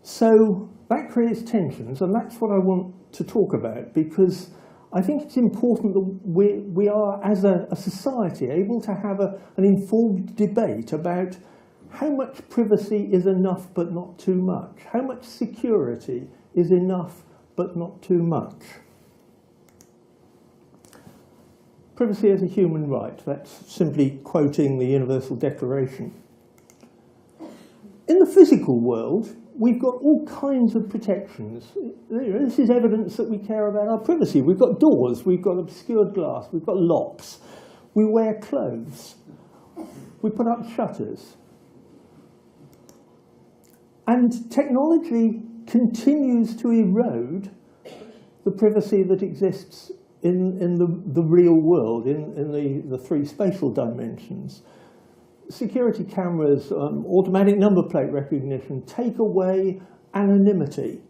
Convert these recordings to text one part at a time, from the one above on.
So that creates tensions, and that's what I want to talk about, because I think it's important that we are, as a society, able to have an informed debate about how much privacy is enough but not too much, how much security is enough but not too much. Privacy is a human right. That's simply quoting the Universal Declaration. In the physical world, we've got all kinds of protections. This is evidence that we care about our privacy. We've got doors, we've got obscured glass, we've got locks, we wear clothes, we put up shutters. And technology continues to erode the privacy that exists in the real world, in the three spatial dimensions. Security cameras, automatic number plate recognition take away anonymity.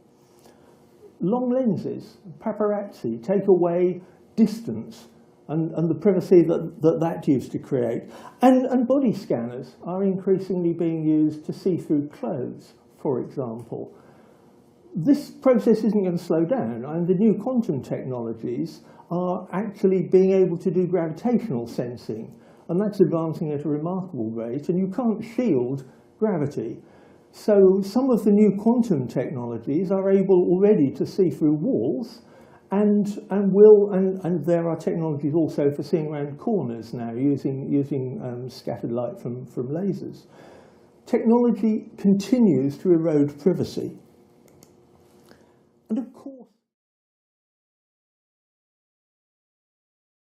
Long lenses, paparazzi, take away distance and the privacy that used to create. And body scanners are increasingly being used to see through clothes, for example. This process isn't going to slow down, and the new quantum technologies are actually being able to do gravitational sensing. And that's advancing at a remarkable rate, and you can't shield gravity. So some of the new quantum technologies are able already to see through walls, and there are technologies also for seeing around corners now, using scattered light from lasers. Technology continues to erode privacy. And of course,